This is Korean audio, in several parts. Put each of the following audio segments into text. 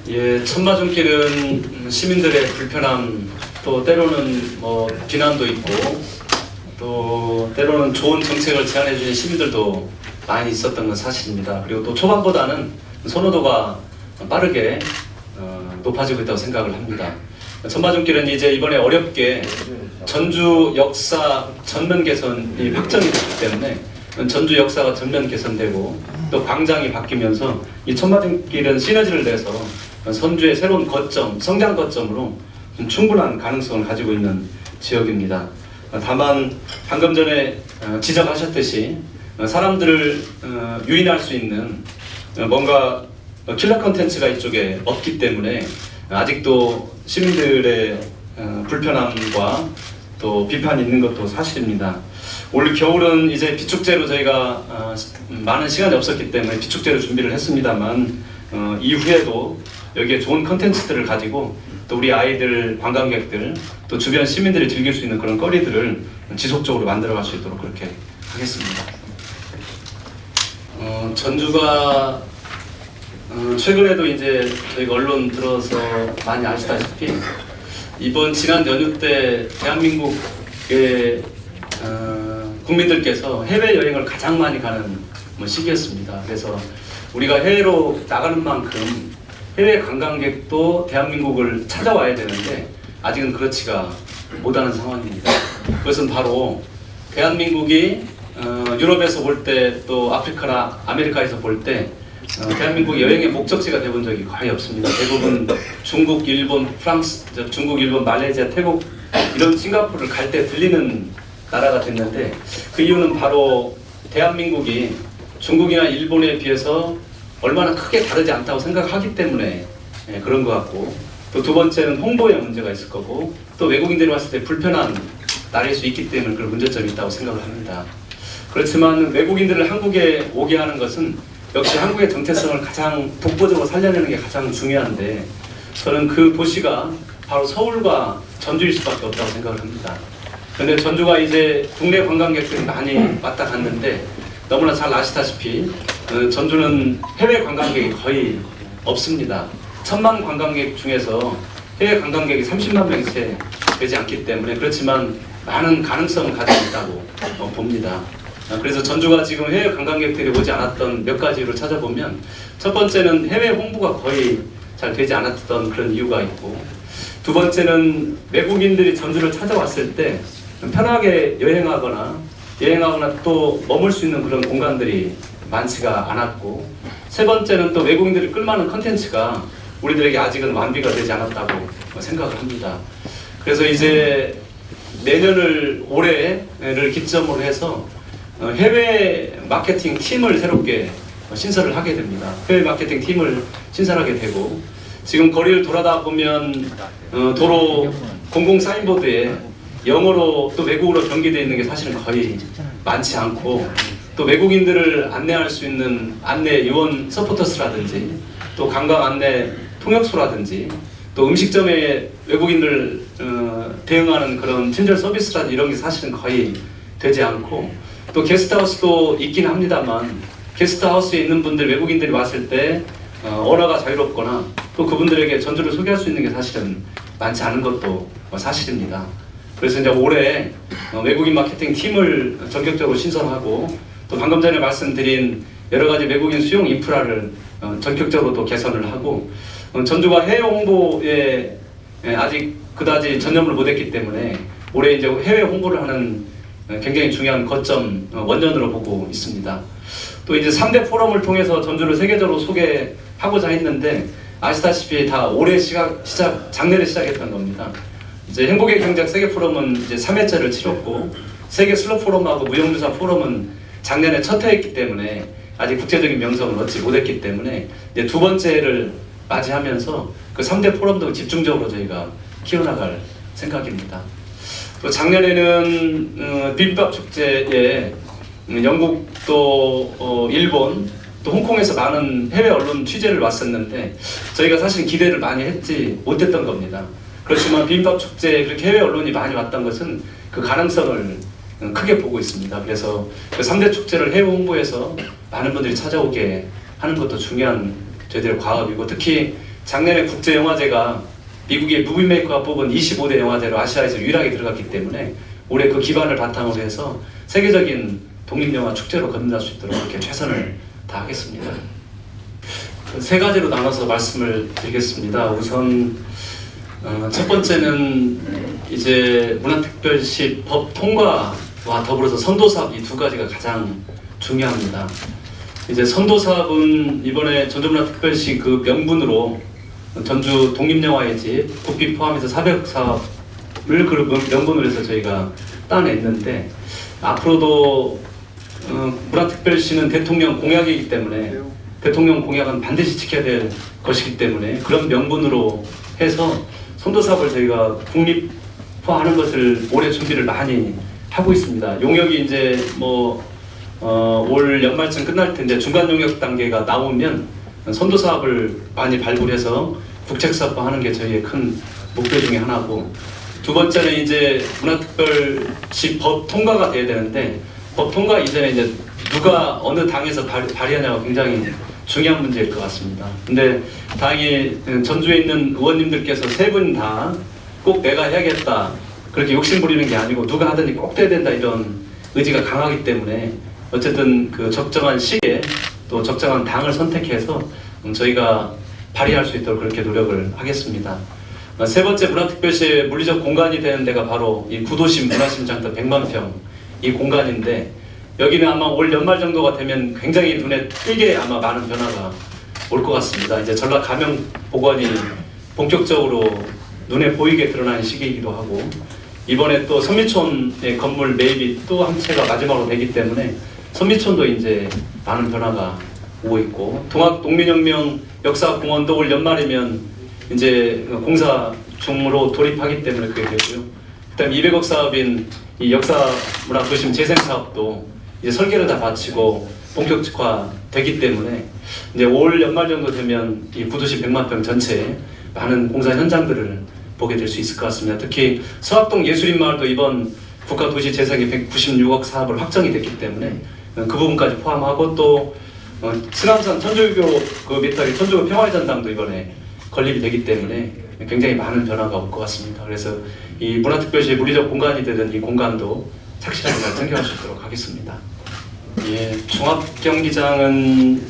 예, 천마중길은 시민들의 불편함, 또 때로는 비난도 있고, 또 때로는 좋은 정책을 제안해 주신 시민들도 많이 있었던 건 사실입니다. 그리고 또 초반보다는 선호도가 빠르게 높아지고 있다고 생각을 합니다. 천마중길은 이제 이번에 어렵게 전주 역사 전면 개선이 확정이 됐기 때문에 전주 역사가 전면 개선되고 또 광장이 바뀌면서 이 천마중길은 시너지를 내서 선주의 새로운 거점, 성장 거점으로 충분한 가능성을 가지고 있는 지역입니다. 다만 방금 전에 지적하셨듯이 사람들을 유인할 수 있는 뭔가 킬러 컨텐츠가 이쪽에 없기 때문에 아직도 시민들의 불편함과 또 비판이 있는 것도 사실입니다. 올 겨울은 이제 비축제로 저희가 많은 시간이 없었기 때문에 비축제로 준비를 했습니다만 이후에도 여기에 좋은 컨텐츠들을 가지고 또 우리 아이들, 관광객들, 또 주변 시민들이 즐길 수 있는 그런 거리들을 지속적으로 만들어갈 수 있도록 그렇게 하겠습니다. 전주가 최근에도 이제 저희가 언론 들어서 많이 아시다시피 이번 지난 연휴 때 대한민국의 국민들께서 해외여행을 가장 많이 가는 시기였습니다. 그래서 우리가 해외로 나가는 만큼 해외 관광객도 대한민국을 찾아와야 되는데 아직은 그렇지가 못하는 상황입니다. 그것은 바로 대한민국이 유럽에서 볼 때 또 아프리카나 아메리카에서 볼 때 대한민국 여행의 목적지가 되본 적이 거의 없습니다. 대부분 중국, 일본, 프랑스, 중국, 일본, 말레이시아, 태국 이런 싱가포르를 갈 때 들리는 나라가 됐는데 그 이유는 바로 대한민국이 중국이나 일본에 비해서 얼마나 크게 다르지 않다고 생각하기 때문에 그런 것 같고, 또 두 번째는 홍보에 문제가 있을 거고, 또 외국인들이 왔을 때 불편한 나라일 수 있기 때문에 그런 문제점이 있다고 생각을 합니다. 그렇지만 외국인들을 한국에 오게 하는 것은 역시 한국의 정체성을 가장 독보적으로 살려내는 게 가장 중요한데, 저는 그 도시가 바로 서울과 전주일 수밖에 없다고 생각을 합니다. 그런데 전주가 이제 국내 관광객들이 많이 왔다 갔는데 너무나 잘 아시다시피 전주는 해외 관광객이 거의 없습니다. 1000만 관광객 중에서 해외 관광객이 30만 명이 채 되지 않기 때문에, 그렇지만 많은 가능성을 가지고 있다고 봅니다. 그래서 전주가 지금 해외 관광객들이 오지 않았던 몇 가지로 찾아보면, 첫 번째는 해외 홍보가 거의 잘 되지 않았던 그런 이유가 있고, 두 번째는 외국인들이 전주를 찾아왔을 때 편하게 여행하거나 또 머물 수 있는 그런 공간들이 많지가 않았고, 세 번째는 또 외국인들이 끌만한 컨텐츠가 우리들에게 아직은 완비가 되지 않았다고 생각을 합니다. 그래서 이제 올해를 기점으로 해서 해외 마케팅 팀을 새롭게 신설을 하게 됩니다. 해외 마케팅 팀을 신설하게 되고, 지금 거리를 돌아다 보면 도로 공공 사인보드에 영어로 또 외국어로 변기되어 있는 게 사실은 거의 많지 않고, 또 외국인들을 안내할 수 있는 안내 요원 서포터스라든지, 또 관광 안내 통역소라든지, 또 음식점에 외국인들 대응하는 그런 친절 서비스라든지 이런 게 사실은 거의 되지 않고, 또 게스트하우스도 있긴 합니다만 게스트하우스에 있는 분들, 외국인들이 왔을 때 언어가 자유롭거나 또 그분들에게 전주를 소개할 수 있는 게 사실은 많지 않은 것도 사실입니다. 그래서 이제 올해 외국인 마케팅 팀을 전격적으로 신설하고, 또 방금 전에 말씀드린 여러 가지 외국인 수용 인프라를 전격적으로 또 개선을 하고, 전주가 해외 홍보에 아직 그다지 전념을 못했기 때문에 올해 이제 해외 홍보를 하는 굉장히 중요한 거점 원년으로 보고 있습니다. 또 이제 3대 포럼을 통해서 전주를 세계적으로 소개하고자 했는데 아시다시피 다 올해 작년에 시작했던 겁니다. 이제 행복의 경제학 세계 포럼은 이제 3회째를 치렀고, 세계 슬로 포럼하고 무형유사 포럼은 작년에 첫 해였기 때문에 아직 국제적인 명성을 얻지 못했기 때문에 이제 두 번째를 맞이하면서 그 3대 포럼도 집중적으로 저희가 키워나갈 생각입니다. 또 작년에는 비빔밥 축제에 영국 또 일본 또 홍콩에서 많은 해외 언론 취재를 왔었는데 저희가 사실 기대를 많이 했지 못했던 겁니다. 그렇지만 비빔밥 축제에 그렇게 해외 언론이 많이 왔던 것은 그 가능성을 크게 보고 있습니다. 그래서 그 3대 축제를 해외 홍보해서 많은 분들이 찾아오게 하는 것도 중요한 저희들의 과업이고, 특히 작년에 국제영화제가 미국의 무비메이커가 뽑은 25대 영화제로 아시아에서 유일하게 들어갔기 때문에 올해 그 기반을 바탕으로 해서 세계적인 독립영화 축제로 거듭날 수 있도록 그렇게 최선을 다하겠습니다. 세 가지로 나눠서 말씀을 드리겠습니다. 우선 첫 번째는 이제 문화특별시 법 통과와 더불어서 선도사업 이 두 가지가 가장 중요합니다. 이제 선도사업은 이번에 전주문화특별시 그 명분으로 전주 독립영화의 집 국비 포함해서 400억 사업을 그 명분으로 해서 저희가 따냈는데 앞으로도 문화특별시는 대통령 공약이기 때문에 대통령 공약은 반드시 지켜야 될 것이기 때문에 그런 명분으로 해서 선도사업을 저희가 국립화하는 것을 올해 준비를 많이 하고 있습니다. 용역이 이제 올 연말쯤 끝날 텐데 중간 용역 단계가 나오면 선도사업을 많이 발굴해서 국책사업화하는 게 저희의 큰 목표 중에 하나고, 두 번째는 이제 문화특별시 법 통과가 돼야 되는데 법 통과 이전에 이제 누가 어느 당에서 발의하냐가 굉장히 중요한 문제일 것 같습니다. 근데 다행히 전주에 있는 의원님들께서 세 분 다 꼭 내가 해야겠다 그렇게 욕심 부리는 게 아니고 누가 하든지 꼭 돼야 된다 이런 의지가 강하기 때문에 어쨌든 그 적정한 시기에 또 적정한 당을 선택해서 저희가 발의할 수 있도록 그렇게 노력을 하겠습니다. 세 번째 문화특별시의 물리적 공간이 되는 데가 바로 이 구도심 문화심장터 100만 평 이 공간인데 여기는 아마 올 연말 정도가 되면 굉장히 눈에 띄게 아마 많은 변화가 올 것 같습니다. 이제 전라 가명보건이 본격적으로 눈에 보이게 드러나는 시기이기도 하고 이번에 또 선미촌의 건물 매입이 또 한 채가 마지막으로 되기 때문에 선미촌도 이제 많은 변화가 오고 있고 동학독민혁명 역사공원도 올 연말이면 이제 공사 중으로 돌입하기 때문에 그게 되고요. 그다음 200억 사업인 이 역사문화도심 재생사업도 이제 설계를 다 마치고 본격화 되기 때문에 이제 올 연말 정도 되면 이 구도심 100만 평 전체에 많은 공사 현장들을 보게 될 수 있을 것 같습니다. 특히 서학동 예술인마을도 이번 국가도시 재생이 196억 사업을 확정이 됐기 때문에 그 부분까지 포함하고 또 승암산 천주교 그 밑에 천주교 평화의 전당도 이번에 건립이 되기 때문에 굉장히 많은 변화가 올 것 같습니다. 그래서 이 문화특별시의 물리적 공간이 되는 이 공간도 착실하게 잘 챙겨갈 수 있도록 하겠습니다. 예, 종합경기장은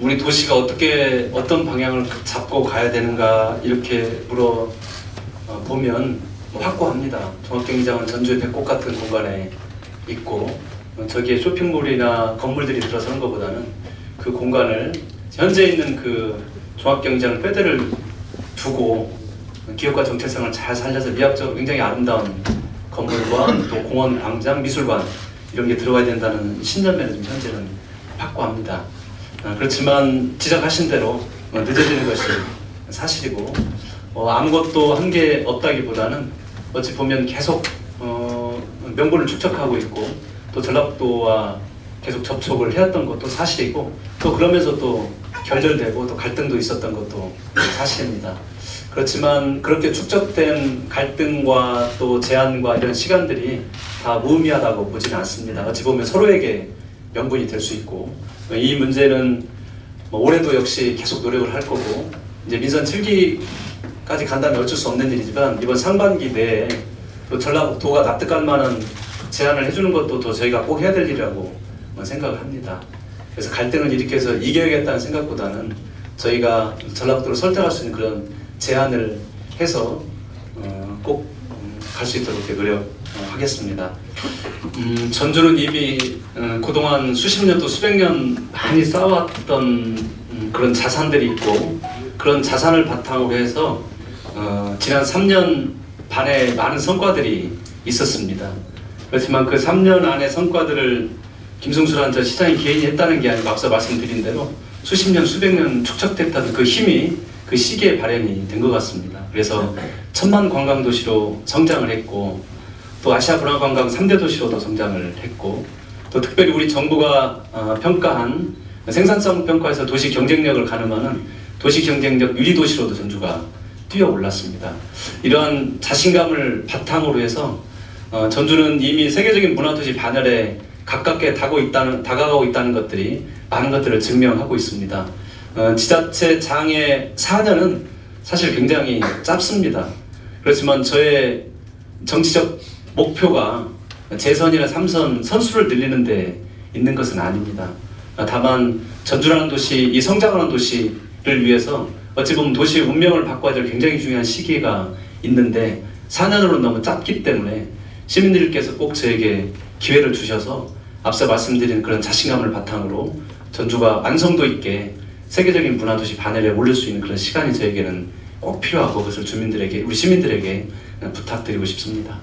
우리 도시가 어떤 방향을 잡고 가야 되는가 이렇게 보면 확고합니다. 종합경기장은 전주의 배꼽 같은 공간에 있고 저기에 쇼핑몰이나 건물들이 들어서는 것보다는 그 공간을 현재 있는 그 종합경기장 뼈대를 두고 기업과 정체성을 잘 살려서 미학적으로 굉장히 아름다운 건물과 또 공원, 광장, 미술관 이런 게 들어가야 된다는 신념에는 좀 현재는 확고합니다. 그렇지만 지적하신 대로 늦어지는 것이 사실이고 아무것도 한 게 없다기보다는 어찌 보면 계속 명분을 축적하고 있고 또 전라북도와 계속 접촉을 해왔던 것도 사실이고 또 그러면서 또 결절되고 또 갈등도 있었던 것도 사실입니다. 그렇지만 그렇게 축적된 갈등과 또 제안과 이런 시간들이 다 무의미하다고 보지는 않습니다. 어찌 보면 서로에게 명분이 될 수 있고 이 문제는 올해도 역시 계속 노력을 할 거고 이제 민선 7기까지 간다면 어쩔 수 없는 일이지만 이번 상반기 내에 또 전라북도가 납득할 만한 제안을 해주는 것도 더 저희가 꼭 해야 될 일이라고 생각을 합니다. 그래서 갈등을 일으켜서 이겨야겠다는 생각보다는 저희가 전라북도를 설득할 수 있는 그런 제안을 해서 꼭 갈 수 있도록 노력하겠습니다. 전주는 이미 그동안 수십 년 또 수백 년 많이 쌓아왔던 그런 자산들이 있고 그런 자산을 바탕으로 해서 지난 3년 반에 많은 성과들이 있었습니다. 그렇지만 그 3년 안의 성과들을 김승수라는 저 시장이 개인이 했다는 게 아니고 앞서 말씀드린 대로 수십 년, 수백 년 축적됐다는 그 힘이 그 시기에 발현이 된 것 같습니다. 그래서 1000만 관광도시로 성장을 했고 또 아시아 문화관광 3대 도시로도 성장을 했고 또 특별히 우리 정부가 평가한 생산성 평가에서 도시 경쟁력을 가늠하는 도시 경쟁력 유리도시로도 전주가 뛰어올랐습니다. 이러한 자신감을 바탕으로 해서 전주는 이미 세계적인 문화도시 반열에 가깝게 다가가고 있다는 것들이 많은 것들을 증명하고 있습니다. 지자체 장애 4년은 사실 굉장히 짧습니다. 그렇지만 저의 정치적 목표가 재선이나 3선 선수를 늘리는 데 있는 것은 아닙니다. 다만 전주라는 도시, 이 성장하는 도시를 위해서 어찌 보면 도시의 운명을 바꿔야 될 굉장히 중요한 시기가 있는데 4년으로 너무 짧기 때문에 시민들께서 꼭 저에게 기회를 주셔서 앞서 말씀드린 그런 자신감을 바탕으로 전주가 완성도 있게 세계적인 문화도시 반열에 올릴 수 있는 그런 시간이 저에게는 꼭 필요하고 그것을 주민들에게, 우리 시민들에게 부탁드리고 싶습니다.